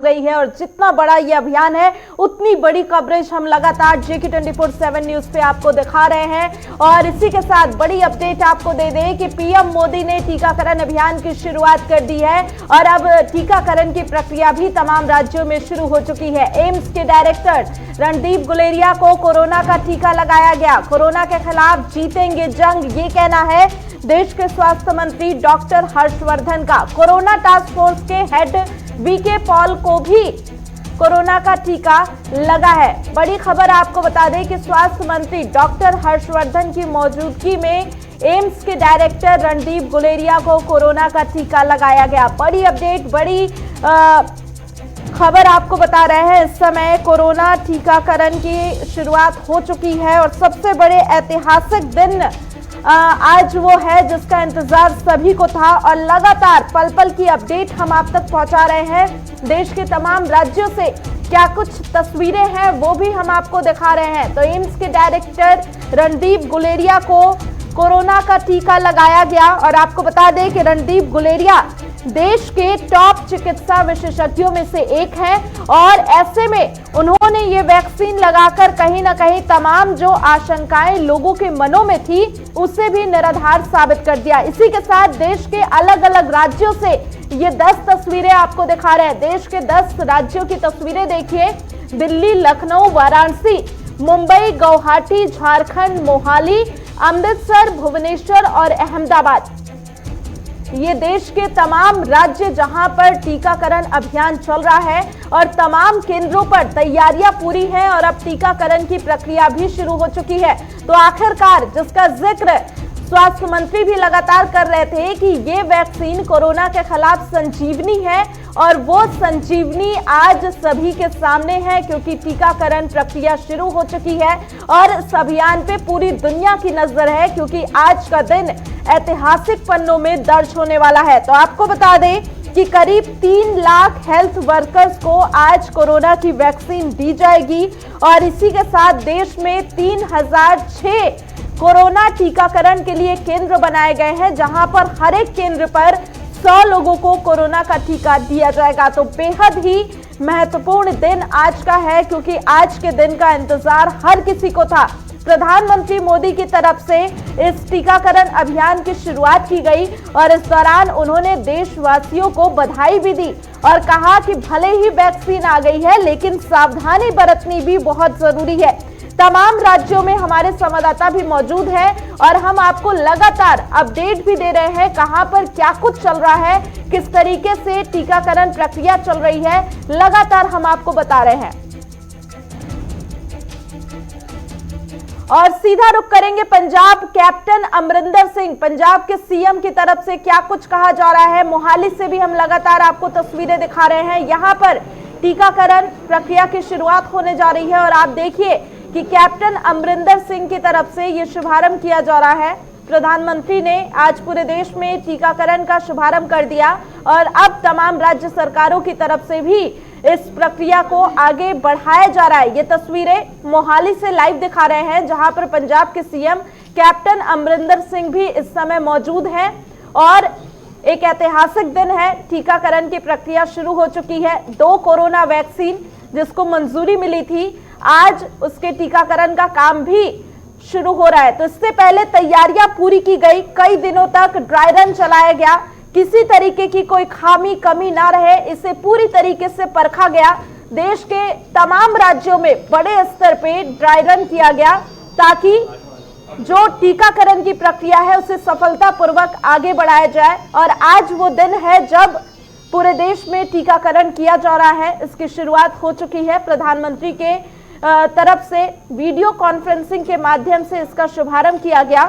गई है और जितना बड़ा ये अभियान है उतनी बड़ी कवरेज हम लगातार जेके 24/7 न्यूज पे आपको दिखा रहे हैं। और इसी के साथ बड़ी अपडेट आपको दे दें कि पीएम मोदी ने टीकाकरण अभियान की शुरुआत कर दी है और अब टीकाकरण की प्रक्रिया भी तमाम राज्यों में शुरू हो चुकी है। एम्स के डायरेक्टर रणदीप गुलेरिया को कोरोना का टीका लगाया गया। कोरोना के खिलाफ जीतेंगे जंग, ये कहना है देश के स्वास्थ्य मंत्री डॉक्टर हर्षवर्धन का। कोरोना टास्क फोर्स के हेड वीके पॉल को भी कोरोना का टीका लगा है। बड़ी खबर आपको बता दें कि स्वास्थ्य मंत्री डॉक्टर हर्षवर्धन की मौजूदगी में एम्स के डायरेक्टर रणदीप गुलेरिया को कोरोना का टीका लगाया गया। बड़ी अपडेट, बड़ी खबर आपको बता रहे हैं। इस समय कोरोना टीकाकरण की शुरुआत हो चुकी है और सबसे बड़े ऐतिहासिक दिन आज वो है जिसका इंतजार सभी को था और लगातार पल पल की अपडेट हम आप तक पहुंचा रहे हैं। देश के तमाम राज्यों से क्या कुछ तस्वीरें हैं वो भी हम आपको दिखा रहे हैं। तो एम्स के डायरेक्टर रणदीप गुलेरिया को कोरोना का टीका लगाया गया और आपको बता दें कि रणदीप गुलेरिया देश के टॉप चिकित्सा विशेषज्ञों में से एक हैं और ऐसे में उन्होंने ये वैक्सीन लगाकर कहीं ना कहीं तमाम जो आशंकाएं लोगों के मनों में थी उसे भी निराधार साबित कर दिया। इसी के साथ देश के अलग अलग राज्यों से ये 10 तस्वीरें आपको दिखा रहे हैं। देश के 10 राज्यों की तस्वीरें देखिए। दिल्ली, लखनऊ, वाराणसी, मुंबई, गुवाहाटी, झारखंड, मोहाली, अमृतसर, भुवनेश्वर और अहमदाबाद, ये देश के तमाम राज्य जहां पर टीकाकरण अभियान चल रहा है और तमाम केंद्रों पर तैयारियां पूरी हैं और अब टीकाकरण की प्रक्रिया भी शुरू हो चुकी है। तो आखिरकार जिसका जिक्र स्वास्थ्य मंत्री भी लगातार कर रहे थे कि ये वैक्सीन कोरोना के खिलाफ संजीवनी है और वो संजीवनी आज सभी के सामने है क्योंकि टीकाकरण प्रक्रिया शुरू हो चुकी है और इस अभियान पे पूरी दुनिया की नजर है क्योंकि आज का दिन ऐतिहासिक पन्नों में दर्ज होने वाला है। तो आपको बता दें कि करीब 3 लाख हेल्थ वर्कर्स को आज कोरोना की वैक्सीन दी जाएगी और इसी के साथ देश में 3006 कोरोना टीकाकरण के लिए केंद्र बनाए गए हैं जहां पर हर एक केंद्र पर 100 लोगों को कोरोना का टीका दिया जाएगा। तो बेहद ही महत्वपूर्ण दिन आज का है क्योंकि आज के दिन का इंतजार हर किसी को था। प्रधानमंत्री मोदी की तरफ से इस टीकाकरण अभियान की शुरुआत की गई और इस दौरान उन्होंने देशवासियों को बधाई भी दी और कहा कि भले ही वैक्सीन आ गई है लेकिन सावधानी बरतनी भी बहुत जरूरी है। तमाम राज्यों में हमारे संवाददाता भी मौजूद है और हम आपको लगातार अपडेट भी दे रहे हैं कहां पर क्या कुछ चल रहा है, किस तरीके से टीकाकरण प्रक्रिया चल रही है, लगातार हम आपको बता रहे हैं। और सीधा रुख करेंगे पंजाब। कैप्टन अमरिंदर सिंह, पंजाब के सीएम की तरफ से क्या कुछ कहा जा रहा है। मोहाली से भी हम लगातार आपको तस्वीरें दिखा रहे हैं। यहां पर टीकाकरण प्रक्रिया की शुरुआत होने जा रही है और आप देखिए कि कैप्टन अमरिंदर सिंह की तरफ से ये शुभारंभ किया जा रहा है। प्रधानमंत्री ने आज पूरे देश में टीकाकरण का शुभारंभ कर दिया और अब तमाम राज्य सरकारों की तरफ से भी इस प्रक्रिया को आगे बढ़ाया जा रहा है। ये तस्वीरें मोहाली से लाइव दिखा रहे हैं जहां पर पंजाब के सीएम कैप्टन अमरिंदर सिंह भी इस समय मौजूद हैं और एक ऐतिहासिक दिन है। टीकाकरण की प्रक्रिया शुरू हो चुकी है। 2 कोरोना वैक्सीन जिसको मंजूरी मिली थी आज उसके टीकाकरण का काम भी शुरू हो रहा है। तो इससे पहले तैयारियां पूरी की गई, कई दिनों तक ड्राई रन चलाया गया, किसी तरीके की कोई खामी कमी ना रहे इसे पूरी तरीके से परखा गया। देश के तमाम राज्यों में बड़े स्तर पे ड्राई रन किया गया ताकि जो टीकाकरण की प्रक्रिया है उसे सफलतापूर्वक आगे बढ़ाया जाए और आज वो दिन है जब पूरे देश में टीकाकरण किया जा रहा है। इसकी शुरुआत हो चुकी है। प्रधानमंत्री के तरफ से वीडियो कॉन्फ्रेंसिंग के माध्यम से इसका शुभारंभ किया गया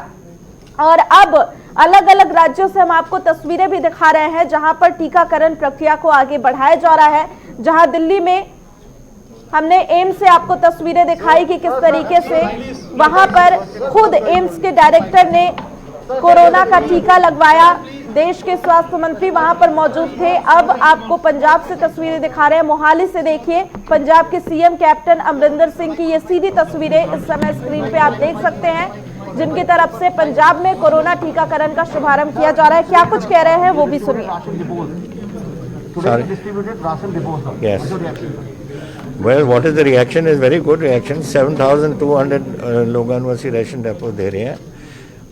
और अब अलग अलग राज्यों से हम आपको तस्वीरें भी दिखा रहे हैं जहां पर टीकाकरण प्रक्रिया को आगे बढ़ाया जा रहा है। जहां दिल्ली में हमने एम्स से आपको तस्वीरें दिखाई कि किस तरीके से वहां पर खुद एम्स के डायरेक्टर ने कोरोना का टीका लगवाया। देश के स्वास्थ्य मंत्री वहां पर मौजूद थे। अब आपको पंजाब से तस्वीरें दिखा रहे हैं। मोहाली से देखिए पंजाब के सीएम कैप्टन अमरिंदर सिंह की ये सीधी तस्वीरें इस समय स्क्रीन पे आप देख सकते हैं जिनकी तरफ से पंजाब में कोरोना टीकाकरण का शुभारंभ किया जा रहा है। क्या कुछ कह रहे हैं वो भी सुनिए। Today you distributed ration depots. Yes. What's your reaction? Well, what is the reaction? Is very good reaction. 7,200 लोगानवासी ration depot दे रहे हैं.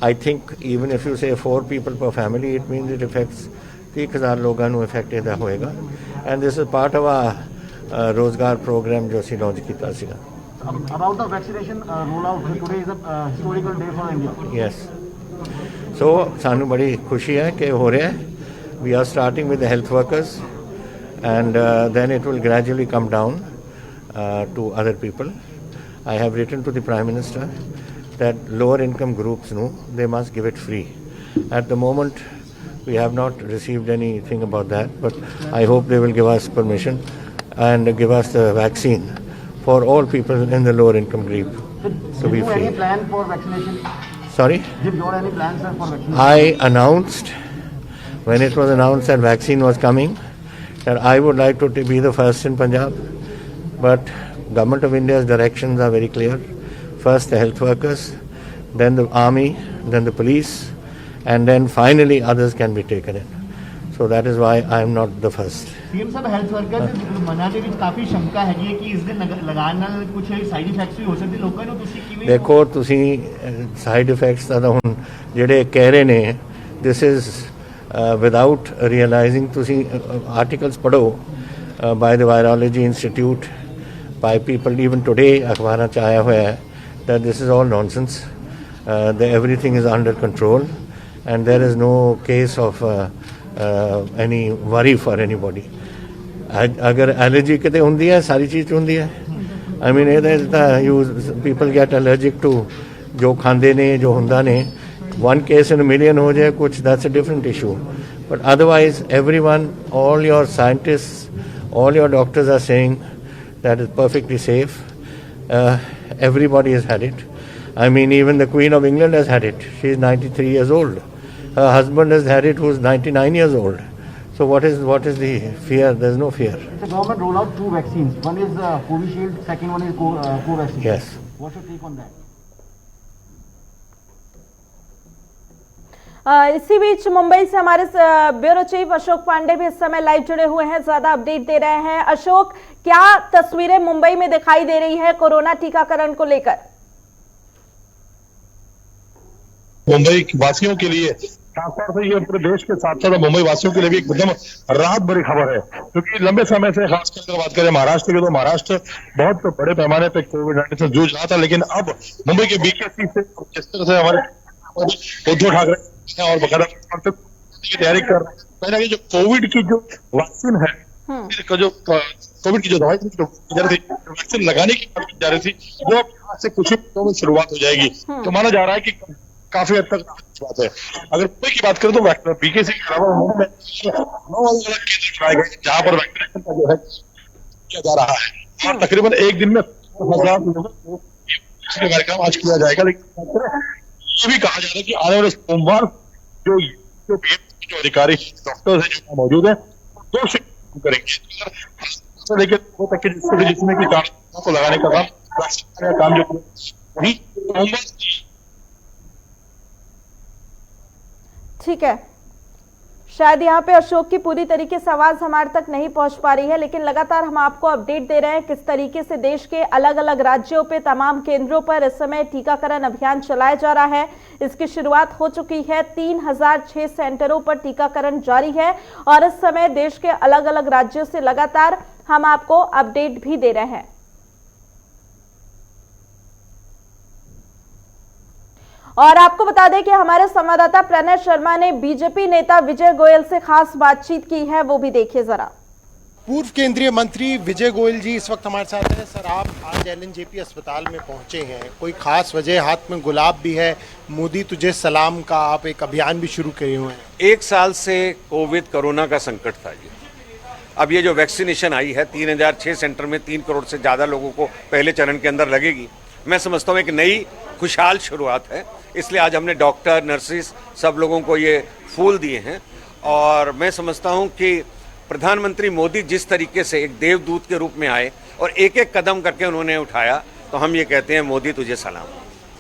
I think even if you say 4 people per family, it means it affects 30,000 लोगों ਨੂੰ affected होएगा. And this is part of our रोजगार program जो ਅਸੀਂ launch ਕੀਤਾ ਸੀगा. About the vaccination rollout, today is a historical day for India. Yes. So ਸਾਨੂੰ ਬੜੀ ਖੁਸ਼ੀ ਹੈ ਕਿ ਹੋ ਰਿਹਾ ਹੈ. We are starting with the health workers and then it will gradually come down to other people. I have written to the Prime Minister that lower income groups, they must give it free. At the moment, we have not received anything about that, but I hope they will give us permission and give us the vaccine for all people in the lower income group to be free. Did you any plan for vaccination? Sorry? Did you have any plans for vaccination? I announced, when it was announced that vaccine was coming, that I would like to be the first in Punjab, but Government of India's directions are very clear. First the health workers, then the army, then the police, and then finally others can be taken in. So that is why I am not the first. CM साहब health workers मना ਦੇ ਵਿੱਚ ਕਾਫੀ ਸ਼ੰਕਾ ਹੈਗੀ ਹੈ ਕਿ ਇਸ ਦੇ ਲਗਾਉਣ ਨਾਲ ਕੁਝ ਸਾਈਡ ਇਫੈਕਟਸ ਵੀ ਹੋ ਸਕਦੇ ਲੋਕਾਂ ਨੂੰ ਤੁਸੀਂ ਕਿਵੇਂ ਦੇਖੋ ਤੁਸੀਂ ਸਾਈਡ ਇਫੈਕਟਸ ਦਾ ਹੁਣ ਜਿਹੜੇ ਕਹਿ ਰਹੇ ਨੇ this is without realizing ਤੁਸੀਂ articles ਪੜੋ by the Virology Institute by people even today ਅਖਬਾਰਾਂ 'ਚ ਆਇਆ ਹੋਇਆ ਹੈ that this is all nonsense. Everything is under control and there is no case of any worry for anybody. अगर allergy कितने होंगी है सारी चीज़ होंगी है. I mean people get allergic to जो खांदे ने जो हुंदा ने. One case in a million हो जाए कुछ, that's a different issue. But otherwise everyone, all your scientists, all your doctors are saying that it's perfectly safe. Everybody has had it. I mean even the Queen of England has had it. She is 93 years old. Her husband has had it, who's 99 years old. So what is the fear? There's no fear. The government rolled out 2 vaccines. One is Covishield, second one is Covaxin. Yes. What's your take on that? इसी बीच मुंबई से हमारे bureau chief Ashok Pandey भी इस समय live जुड़े हुए हैं, ज्यादा अपडेट दे रहे हैं. अशोक, क्या तस्वीरें मुंबई में दिखाई दे रही है कोरोना टीकाकरण को लेकर? मुंबई वासियों के लिए खासतौर से ये पूरे देश के साथ साथ मुंबई वासियों के लिए भी एकदम राहत भरी खबर है, क्योंकि लंबे समय से खासकर अगर बात करें महाराष्ट्र की तो महाराष्ट्र बहुत बड़े पैमाने पे कोविड-19 से जूझ रहा था. लेकिन अब मुंबई के बीकेसी से जिस तरह से हमारे उद्धव ठाकरे और बकायदा की तैयारी कर रहे हैं, कहीं ना कहीं जो कोविड की जो वैक्सीन है, जो कोविड की जो दवाई वैक्सीन लगाने की बात की जा रही थी, वो आज से कुछ ही मिनटों में शुरुआत हो जाएगी. तो माना जा रहा है कि काफी हद तक बात है. अगर मुंबई की बात करें तो बीकेसी के अलावा मुंबई में 9 अलग केंद्र बनाए गए जहां पर वैक्सीनेशन का जो है किया जा रहा है और तकरीबन एक दिन में 1000 लोगों को कार्यक्रम आज किया जाएगा. लेकिन ये भी कहा जा रहा है कि आने वाले सोमवार जो अधिकारी डॉक्टर है जो मौजूद है 2 शिफ्ट करेंगे, लेकिन जिसमें कि को लगाने का काम जो वही सोमवार. ठीक है, शायद यहाँ पे अशोक की पूरी तरीके से आवाज हमारे तक नहीं पहुंच पा रही है, लेकिन लगातार हम आपको अपडेट दे रहे हैं किस तरीके से देश के अलग अलग राज्यों पे तमाम केंद्रों पर इस समय टीकाकरण अभियान चलाया जा रहा है. इसकी शुरुआत हो चुकी है. 3006 सेंटरों पर टीकाकरण जारी है और इस समय देश के अलग अलग राज्यों से लगातार हम आपको अपडेट भी दे रहे हैं. और आपको बता दें कि हमारे संवाददाता प्रणय शर्मा ने बीजेपी नेता विजय गोयल से खास बातचीत की है, वो भी देखिए जरा. पूर्व केंद्रीय मंत्री विजय गोयल जी इस वक्त हमारे साथ हैं. सर, आप आज एलएनजेपी अस्पताल में पहुंचे हैं, कोई खास वजह? हाथ में गुलाब भी है, मोदी तुझे सलाम का आप एक अभियान भी शुरू किए हुए हैं. 1 साल से कोविड कोरोना का संकट था ये. अब ये जो वैक्सीनेशन आई है 3006 सेंटर में 3 करोड़ से ज़्यादा लोगों को पहले चरण के अंदर लगेगी. मैं समझता हूँ एक नई खुशहाल शुरुआत है, इसलिए आज हमने डॉक्टर, नर्सिस सब लोगों को ये फूल दिए हैं. और मैं समझता हूँ कि प्रधानमंत्री मोदी जिस तरीके से एक देवदूत के रूप में आए और एक एक कदम करके उन्होंने उठाया, तो हम ये कहते हैं मोदी तुझे सलाम.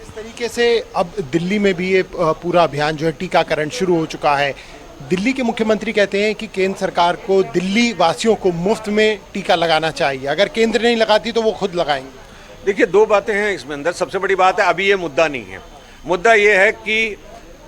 इस तरीके से अब दिल्ली में भी ये पूरा अभियान जो है टीकाकरण शुरू हो चुका है. दिल्ली के मुख्यमंत्री कहते हैं कि केंद्र सरकार को दिल्ली वासियों को मुफ्त में टीका लगाना चाहिए, अगर केंद्र नहीं लगाती तो वो खुद लगाएंगे। देखिए, दो बातें हैं इसमें अंदर। सबसे बड़ी बात है, अभी ये मुद्दा नहीं है। मुद्दा ये है कि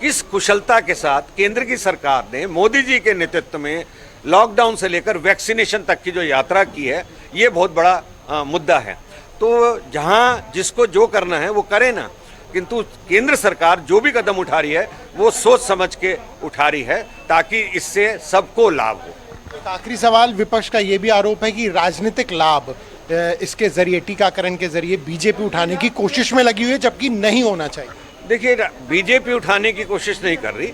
किस कुशलता के साथ केंद्र की सरकार ने मोदी जी के नेतृत्व में लॉकडाउन से लेकर वैक्सीनेशन तक की जो यात्रा की है, ये बहुत बड़ा मुद्दा है। तो जहां जिसको जो करना है वो करे ना, किंतु केंद्र सरकार जो भी कदम उठा रही है वो सोच समझ के उठा रही है ताकि इससे सबको लाभ हो। एक आखिरी सवाल, विपक्ष का ये भी आरोप है कि राजनीतिक लाभ इसके जरिए, टीकाकरण के जरिए बीजेपी उठाने की कोशिश में लगी हुई है, जबकि नहीं होना चाहिए। देखिए, बीजेपी उठाने की कोशिश नहीं कर रही,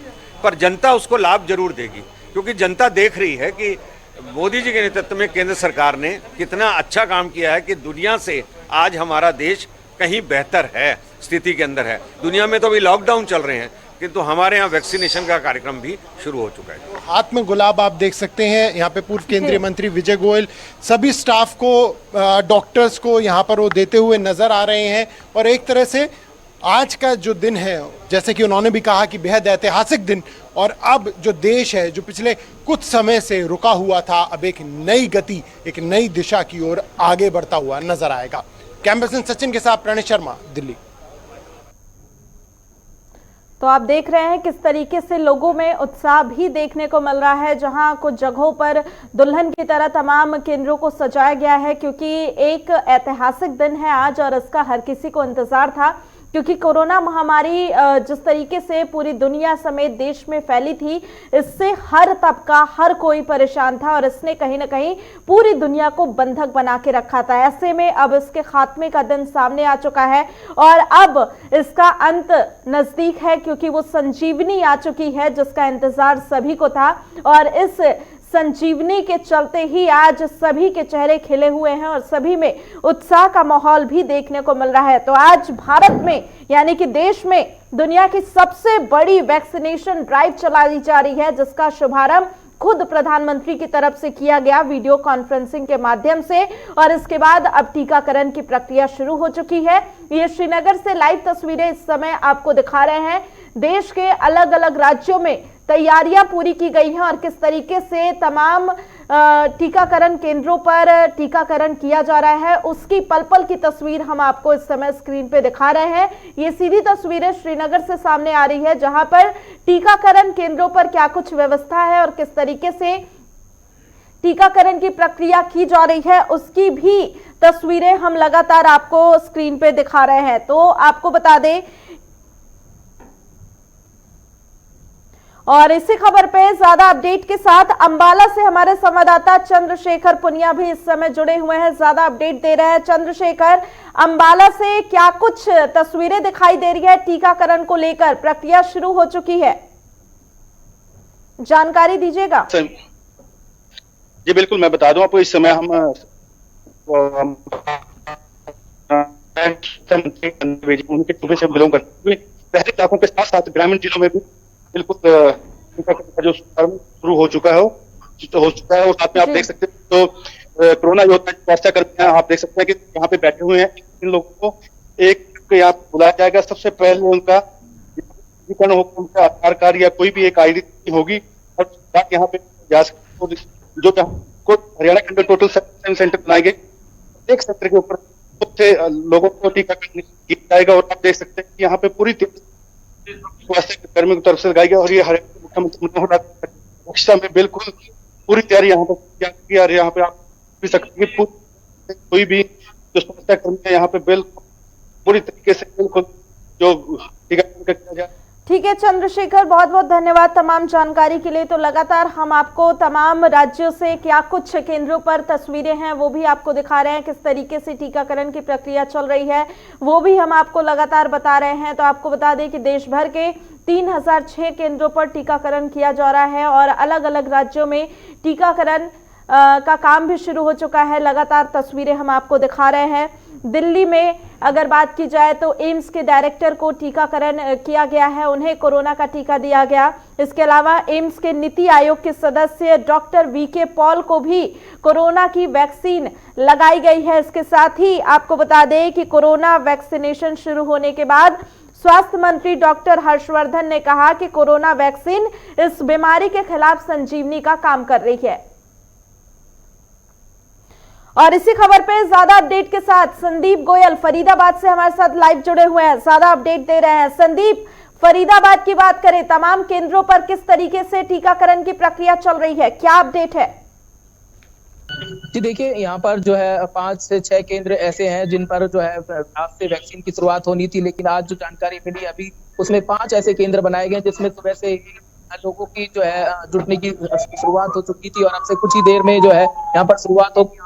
पर जनता उसको लाभ जरूर देगी, क्योंकि जनता देख रही है कि मोदी जी के नेतृत्व में केंद्र सरकार ने कितना अच्छा काम किया है कि दुनिया से आज हमारा देश कहीं बेहतर है स्थिति के अंदर है। दुनिया में तो अभी लॉकडाउन चल रहे हैं, किंतु हमारे यहाँ वैक्सीनेशन का कार्यक्रम भी शुरू हो चुका है। हाथ में गुलाब आप देख सकते हैं, यहाँ पे पूर्व केंद्रीय मंत्री विजय गोयल सभी स्टाफ को, डॉक्टर्स को यहाँ पर वो देते हुए नजर आ रहे हैं। और एक तरह से आज का जो दिन है, जैसे कि उन्होंने भी कहा कि बेहद ऐतिहासिक दिन, और अब जो देश है जो पिछले कुछ समय से रुका हुआ था, अब एक नई गति, एक नई दिशा की ओर आगे बढ़ता हुआ नजर आएगा। कैमरा पर्सन सचिन के साथ प्रणय शर्मा, दिल्ली। तो आप देख रहे हैं किस तरीके से लोगों में उत्साह भी देखने को मिल रहा है, जहां कुछ जगहों पर दुल्हन की तरह तमाम केंद्रों को सजाया गया है, क्योंकि एक ऐतिहासिक दिन है आज और इसका हर किसी को इंतजार था। क्योंकि कोरोना महामारी जिस तरीके से पूरी दुनिया समेत देश में फैली थी, इससे हर तबका, हर कोई परेशान था और इसने कहीं ना कहीं पूरी दुनिया को बंधक बना के रखा था। ऐसे में अब इसके खात्मे का दिन सामने आ चुका है और अब इसका अंत नजदीक है, क्योंकि वो संजीवनी आ चुकी है जिसका इंतजार सभी को था। और इस संजीवनी के चलते ही आज सभी के चेहरे खिले हुए हैं और सभी में उत्साह का माहौल भी देखने को मिल रहा है। तो आज भारत में, यानी कि देश में, दुनिया की सबसे बड़ी वैक्सीनेशन ड्राइव चलाई जा रही है, जिसका शुभारंभ खुद प्रधानमंत्री की तरफ से किया गया वीडियो कॉन्फ्रेंसिंग के माध्यम से। और इसके बाद अब टीकाकरण की प्रक्रिया शुरू हो चुकी है। ये श्रीनगर से लाइव तस्वीरें इस समय आपको दिखा रहे हैं। देश के अलग अलग राज्यों में तैयारियां पूरी की गई हैं और किस तरीके से तमाम टीकाकरण केंद्रों पर टीकाकरण किया जा रहा है, उसकी पल पल की तस्वीर हम आपको इस समय स्क्रीन पे दिखा रहे हैं। ये सीधी तस्वीरें श्रीनगर से सामने आ रही है, जहां पर टीकाकरण केंद्रों पर क्या कुछ व्यवस्था है और किस तरीके से टीकाकरण की प्रक्रिया की जा रही है, उसकी भी तस्वीरें हम लगातार आपको स्क्रीन पे दिखा रहे हैं। तो आपको बता दें, और इसी खबर पे ज्यादा अपडेट के साथ अंबाला से हमारे संवाददाता चंद्रशेखर पुनिया भी इस समय जुड़े हुए हैं, ज्यादा अपडेट दे रहे हैं। चंद्रशेखर, अंबाला से क्या कुछ तस्वीरें दिखाई दे रही है? टीकाकरण को लेकर प्रक्रिया शुरू हो चुकी है, जानकारी दीजिएगा। जी बिल्कुल, मैं बता दूं आपको, इस समय हम उनके टूबे से बिलोंग करते हुए शहरी इलाकों के साथ साथ ग्रामीण जिलों में भी बिल्कुल टीकाकरण जो शुरू हो चुका है और साथ में आप देख सकते हैं तो कोरोना योद्धा चर्चा करते हैं। आप देख सकते हैं कि यहाँ पे बैठे हुए हैं, इन लोगों को एक यहाँ बुलाया जाएगा। सबसे पहले उनका टीकाकरण होगा, उनका आधार कार्ड या कोई भी एक आईडी होगी और यहाँ पे जा सकते। जो हरियाणा के अंदर टोटल 7 सेंटर बनाए गए, एक सेंटर के ऊपर बहुत से लोगों को टीकाकरण किया जाएगा। और आप देख सकते हैं कि यहाँ पे पूरी स्वास्थ्य कर्मियों की तरफ से लगाई गई और ये हरियाणा मुख्यमंत्री मनोहर लाल में बिल्कुल पूरी तैयारी यहाँ पर और यहाँ पे आप भी सकते हैं कोई भी जो स्वास्थ्य कर्मी है यहाँ पे बिल्कुल पूरी तरीके से बिल्कुल जो टीकाकरण किया जाए। ठीक है चंद्रशेखर, बहुत बहुत धन्यवाद तमाम जानकारी के लिए। तो लगातार हम आपको तमाम राज्यों से क्या कुछ केंद्रों पर तस्वीरें हैं वो भी आपको दिखा रहे हैं, किस तरीके से टीकाकरण की प्रक्रिया चल रही है वो भी हम आपको लगातार बता रहे हैं। तो आपको बता दें कि देश भर के 3006 केंद्रों पर टीकाकरण किया जा रहा है और अलग अलग राज्यों में टीकाकरण का काम भी शुरू हो चुका है। लगातार तस्वीरें हम आपको दिखा रहे हैं। दिल्ली में अगर बात की जाए तो एम्स के डायरेक्टर को टीकाकरण किया गया है, उन्हें कोरोना का टीका दिया गया। इसके अलावा एम्स के नीति आयोग के सदस्य डॉक्टर वीके पॉल को भी कोरोना की वैक्सीन लगाई गई है। इसके साथ ही आपको बता दें कि कोरोना वैक्सीनेशन शुरू होने के बाद स्वास्थ्य मंत्री डॉक्टर हर्षवर्धन ने कहा कि कोरोना वैक्सीन इस बीमारी के खिलाफ संजीवनी का काम कर रही है। और इसी खबर पे ज्यादा अपडेट के साथ संदीप गोयल फरीदाबाद से हमारे साथ लाइव जुड़े हुए हैं, ज्यादा अपडेट दे रहे हैं। संदीप, फरीदाबाद की बात करें, तमाम केंद्रों पर किस तरीके से टीकाकरण की प्रक्रिया चल रही है, क्या अपडेट है? जी देखिए, यहाँ पर जो है 5 से 6 केंद्र ऐसे हैं जिन पर जो है आज से वैक्सीन की शुरुआत होनी थी, लेकिन आज जो जानकारी मिली अभी उसमें 5 ऐसे केंद्र बनाए गए जिसमें सुबह से लोगों की जो है जुटने की शुरुआत हो चुकी थी और अब से कुछ ही देर में जो है यहाँ पर शुरुआत होगी।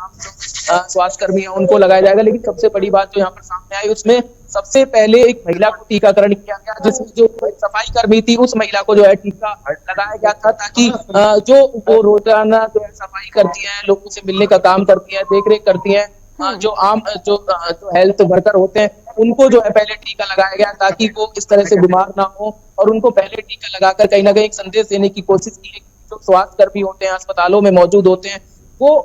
स्वास्थ्य कर्मी है उनको लगाया जाएगा, लेकिन सबसे बड़ी बात जो यहाँ पर सामने आई उसमें सबसे पहले एक महिला को टीकाकरण किया गया, जिसमें जो सफाई कर्मी थी उस महिला को जो है टीका लगाया गया था, ताकि जो वो रोजाना जो है सफाई करती है, लोगों से मिलने का काम करती है, देख रेख करती है, जो आम जो हेल्थ वर्कर होते हैं उनको जो है पहले टीका लगाया गया ताकि वो इस तरह से बीमार ना हो, और उनको पहले टीका लगाकर कहीं ना कहीं एक संदेश देने की कोशिश की है। जो स्वास्थ्य कर्मी होते हैं अस्पतालों में मौजूद होते हैं वो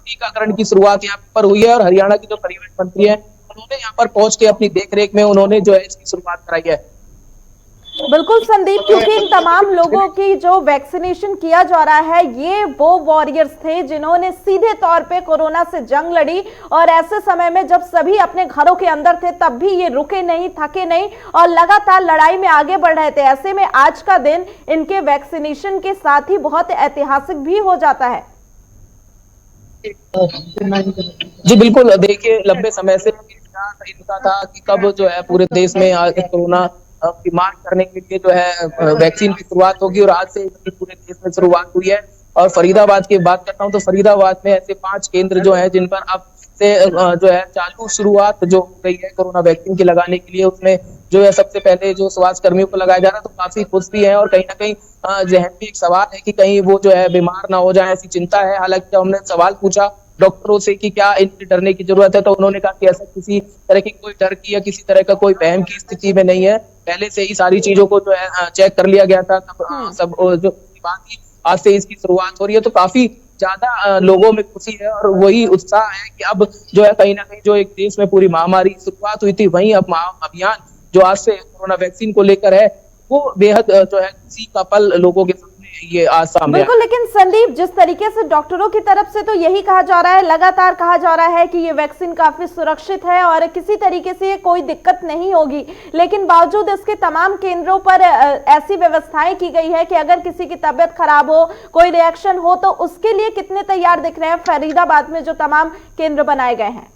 टीकाकरण की शुरुआत यहाँ पर हुई है और हरियाणा की जो परिवहन मंत्री है उन्होंने यहाँ पर पहुंच के अपनी देखरेख में उन्होंने जो है इसकी शुरुआत कराई है। बिल्कुल संदीप, क्योंकि इन तमाम लोगों की जो वैक्सीनेशन किया जा रहा है ये वो वॉरियर्स थे जिन्होंने सीधे तौर पे कोरोना से जंग लड़ी, और ऐसे समय में जब सभी अपने घरों के अंदर थे तब भी ये रुके नहीं, थके नहीं और लगातार लड़ाई में आगे बढ़ रहे थे। ऐसे में आज का दिन इनके वैक्सीनेशन के साथ ही बहुत ऐतिहासिक भी हो जाता है। जी बिल्कुल, देखिए लंबे समय से इनका था कि कब जो है पूरे देश में कोरोना की मार करने के लिए जो है वैक्सीन की शुरुआत होगी, और आज से पूरे देश में शुरुआत हुई है। और फरीदाबाद की बात करता हूं तो फरीदाबाद में ऐसे 5 केंद्र जो है जिन पर अब से जो है चालू शुरुआत जो हो गई है कोरोना वैक्सीन की लगाने के लिए, उसमें जो है सबसे पहले जो स्वास्थ्य कर्मियों को लगाया जा रहा है तो काफी खुश भी है और कहीं ना कहीं जहन में एक सवाल है कि कहीं वो जो है बीमार ना हो जाए, ऐसी चिंता है। हालांकि जब हमने सवाल पूछा डॉक्टरों से कि क्या इनसे डरने की जरूरत है तो उन्होंने कहा कि ऐसा किसी तरह की कोई डर की या किसी तरह का कोई वहम की स्थिति में नहीं है, पहले से ही सारी चीजों को जो है चेक कर लिया गया था। सब जो बात की आज से इसकी शुरुआत हो रही है तो काफी ज्यादा लोगों में खुशी है और वही उत्साह है कि अब जो है कहीं ना कहीं जो एक देश में पूरी महामारी शुरुआत हुई थी वहीं अब अभियान जो आज से कोरोना वैक्सीन को लेकर है वो बेहद जो है खुशी का पल लोगों के सामने ये आज सामने। बिल्कुल, लेकिन संदीप जिस तरीके से डॉक्टरों की तरफ से तो यही कहा जा रहा है, लगातार कहा जा रहा है कि ये वैक्सीन काफी सुरक्षित है और किसी तरीके से ये कोई दिक्कत नहीं होगी, लेकिन बावजूद इसके तमाम केंद्रों पर ऐसी व्यवस्थाएं की गई है कि अगर किसी की तबियत खराब हो, कोई रिएक्शन हो तो उसके लिए कितने तैयार दिख रहे हैं फरीदाबाद में जो तमाम केंद्र बनाए गए हैं?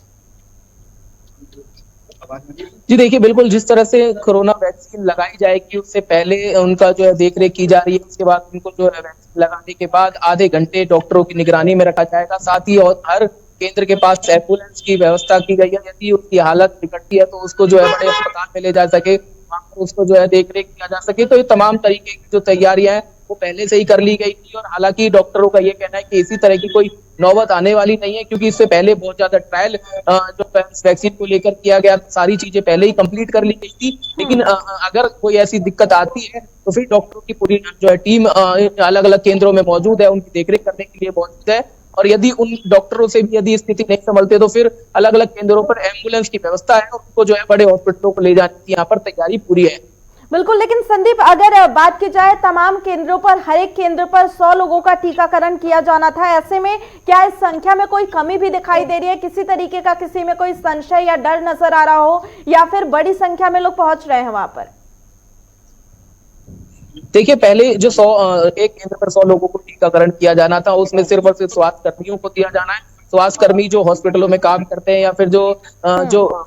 जी देखिए, बिल्कुल जिस तरह से कोरोना वैक्सीन लगाई जाएगी उससे पहले उनका जो है देखरेख की जा रही है, उसके बाद उनको जो है वैक्सीन लगाने के बाद आधे घंटे डॉक्टरों की निगरानी में रखा जाएगा। साथ ही और हर केंद्र के पास एम्बुलेंस की व्यवस्था की गई है, यदि उसकी हालत बिगड़ती है तो उसको जो है बड़े अस्पताल में ले जा सके, वहां पर उसको जो है देखरेख किया जा सके। तो ये तमाम तरीके की जो तैयारियां हैं वो पहले से ही कर ली गई थी और हालांकि डॉक्टरों का ये कहना है कि इसी तरह की कोई नौबत आने वाली नहीं है, क्योंकि इससे पहले बहुत ज्यादा ट्रायल जो वैक्सीन को लेकर किया गया, सारी चीजें पहले ही कंप्लीट कर ली गई थी। लेकिन अगर कोई ऐसी दिक्कत आती है तो फिर डॉक्टरों की पूरी जो है टीम अलग अलग केंद्रों में मौजूद है, उनकी देखरेख करने के लिए मौजूद है। और यदि उन डॉक्टरों से भी यदि स्थिति नहीं संभलते तो फिर अलग अलग केंद्रों पर एम्बुलेंस की व्यवस्था है और उनको जो है बड़े हॉस्पिटलों को ले जाने की यहाँ पर तैयारी पूरी है। बिल्कुल, लेकिन संदीप अगर बात की जाए तमाम केंद्रों पर, हर एक केंद्र पर 100 लोगों का टीकाकरण किया जाना था, ऐसे में क्या इस संख्या में कोई कमी भी दिखाई दे रही है? किसी तरीके का किसी में कोई संशय या डर नजर आ रहा हो या फिर बड़ी संख्या में लोग पहुंच रहे हैं वहां पर? देखिए, पहले जो एक केंद्र पर 100 लोगों को टीकाकरण किया जाना था उसमें सिर्फ और सिर्फ स्वास्थ्य कर्मियों को दिया जाना है। स्वास्थ्य कर्मी जो हॉस्पिटलों में काम करते हैं या फिर जो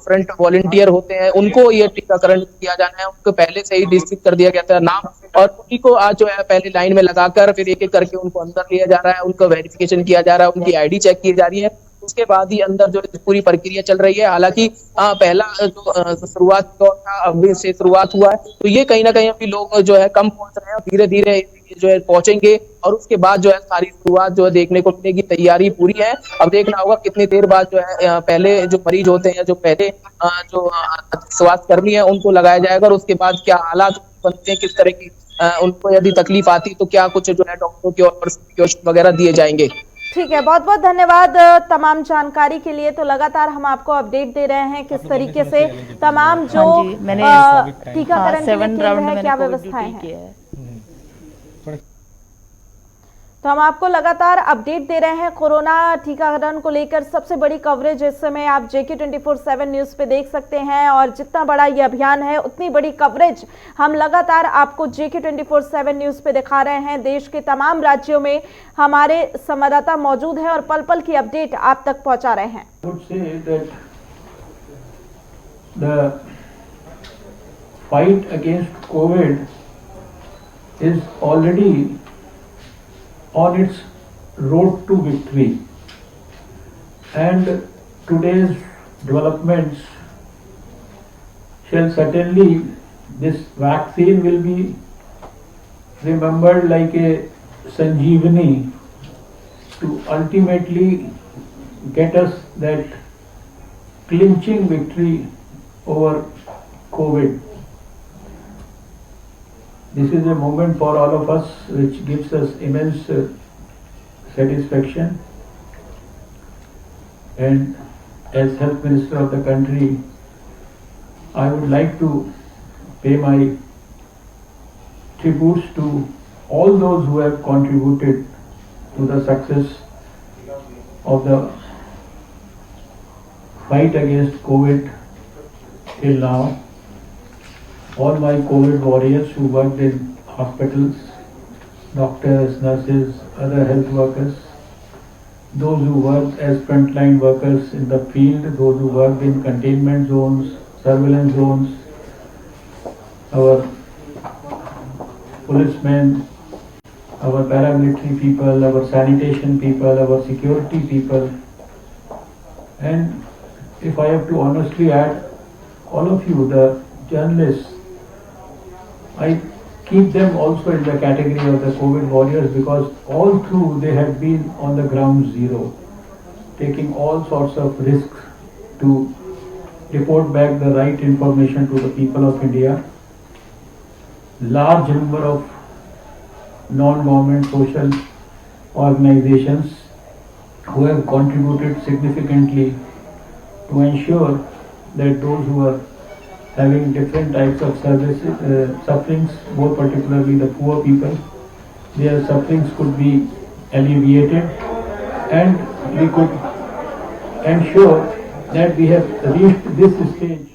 फ्रंट वॉलंटियर होते हैं उनको ये टीकाकरण किया जाना है। उनको पहले से ही डिस्ट्रिक्ट कर दिया गया था नाम, और उन्हीं को आज जो है पहले लाइन में लगाकर फिर एक एक करके उनको अंदर लिया जा रहा है, उनका वेरिफिकेशन किया जा रहा है, उनकी आईडी चेक की जा रही है, उसके बाद ही अंदर जो पूरी प्रक्रिया चल रही है। हालांकि पहला जो शुरुआत था अभी से शुरुआत हुआ है तो ये कहीं ना कहीं अभी लोग जो है कम पहुंच रहे हैं, धीरे धीरे जो है पहुंचेंगे और उसके बाद जो है सारी शुरुआत जो है देखने को मिलेगी। तैयारी पूरी है, अब देखना होगा कितनी देर बाद जो है पहले जो मरीज होते हैं, जो पहले जो स्वास्थ्य कर्मी है उनको लगाया जाएगा और उसके बाद क्या हालात बनते हैं, किस तरह की उनको यदि तकलीफ आती तो क्या कुछ जो है डॉक्टरों की ओर वगैरह दिए जाएंगे। ठीक है, बहुत बहुत धन्यवाद तमाम जानकारी के लिए। तो लगातार हम आपको अपडेट दे रहे हैं किस तरीके से तमाम जो टीकाकरण के लिए केंद्र है, क्या व्यवस्थाएं हैं। तो हम आपको लगातार अपडेट दे रहे हैं कोरोना टीकाकरण को लेकर। सबसे बड़ी कवरेज इस समय आप JK24/7 न्यूज पे देख सकते हैं, और जितना बड़ा ये अभियान है उतनी बड़ी कवरेज हम लगातार आपको JK24/7 न्यूज पे दिखा रहे हैं। देश के तमाम राज्यों में हमारे संवाददाता मौजूद हैं और पल पल की अपडेट आप तक पहुंचा रहे हैं। The fight against COVID is already on its road to victory, and today's developments shall certainly, this vaccine will be remembered like a sanjeevani to ultimately get us that clinching victory over COVID. This is a moment for all of us which gives us immense satisfaction, and as Health Minister of the country, I would like to pay my tributes to all those who have contributed to the success of the fight against COVID till now. All my COVID warriors who worked in hospitals, doctors, nurses, other health workers, those who worked as frontline workers in the field, those who worked in containment zones, surveillance zones, our policemen, our paramilitary people, our sanitation people, our security people, and if I have to honestly add, all of you, the journalists, I keep them also in the category of the COVID warriors, because all through they have been on the ground zero, taking all sorts of risks to report back the right information to the people of India. Large number of non-government social organizations who have contributed significantly to ensure that those who are having different types of sufferings, more particularly the poor people, their sufferings could be alleviated, and we could ensure that we have reached this stage.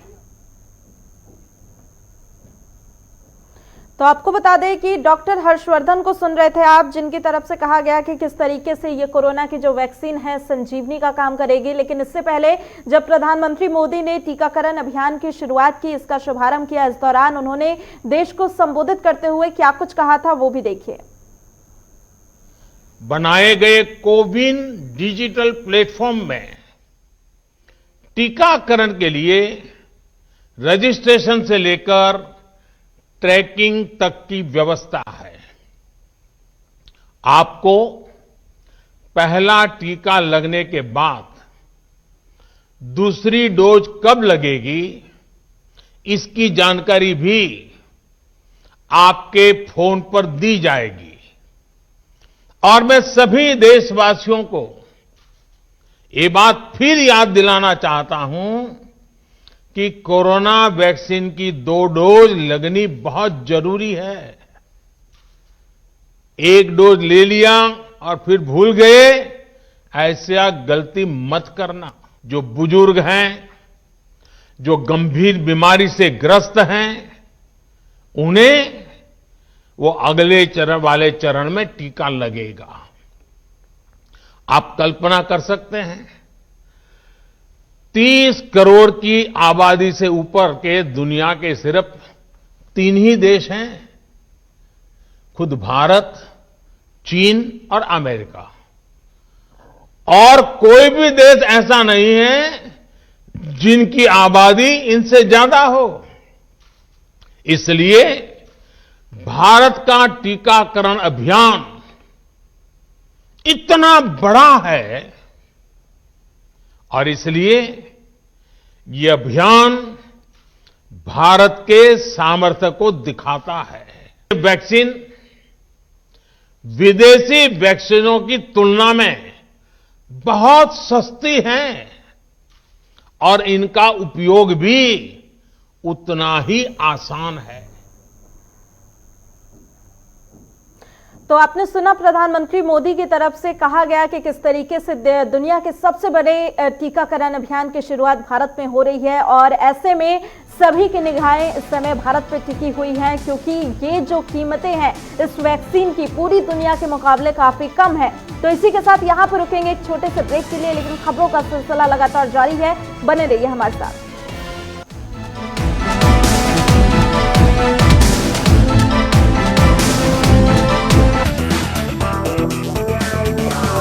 तो आपको बता दें कि doctor Harshvardhan को सुन रहे थे आप, जिनकी तरफ से कहा गया कि किस तरीके से ये कोरोना की जो वैक्सीन है संजीवनी का काम करेगी। लेकिन इससे पहले जब प्रधानमंत्री मोदी ने टीकाकरण अभियान की शुरुआत की, इसका शुभारंभ किया, इस दौरान उन्होंने देश को संबोधित करते हुए क्या कुछ कहा था वो भी देखिए। बनाए गए कोविन डिजिटल प्लेटफॉर्म में टीकाकरण के लिए रजिस्ट्रेशन से लेकर ट्रैकिंग तक की व्यवस्था है। आपको पहला टीका लगने के बाद दूसरी डोज कब लगेगी, इसकी जानकारी भी आपके फोन पर दी जाएगी। और मैं सभी देशवासियों को ये बात फिर याद दिलाना चाहता हूं कि कोरोना वैक्सीन की 2 डोज लगनी बहुत जरूरी है। एक डोज ले लिया और फिर भूल गए, ऐसा गलती मत करना। जो बुजुर्ग हैं, जो गंभीर बीमारी से ग्रस्त हैं, उन्हें वो अगले वाले चरण में टीका लगेगा। आप कल्पना कर सकते हैं, 30 करोड़ की आबादी से ऊपर के दुनिया के सिर्फ 3 ही देश हैं, खुद भारत, चीन और अमेरिका। और कोई भी देश ऐसा नहीं है जिनकी आबादी इनसे ज्यादा हो। इसलिए भारत का टीकाकरण अभियान इतना बड़ा है, और इसलिए ये अभियान भारत के सामर्थ्य को दिखाता है। वैक्सीन विदेशी वैक्सीनों की तुलना में बहुत सस्ती हैं और इनका उपयोग भी उतना ही आसान है। तो आपने सुना प्रधानमंत्री मोदी की तरफ से कहा गया कि किस तरीके से दुनिया के सबसे बड़े टीकाकरण अभियान की शुरुआत भारत में हो रही है और ऐसे में सभी की निगाहें इस समय भारत पर टिकी हुई हैं, क्योंकि ये जो कीमतें हैं इस वैक्सीन की पूरी दुनिया के मुकाबले काफी कम है। तो इसी के साथ यहाँ पर रुकेंगे एक छोटे से ब्रेक के लिए, लेकिन खबरों का सिलसिला लगातार जारी है, बने रहिए हमारे साथ।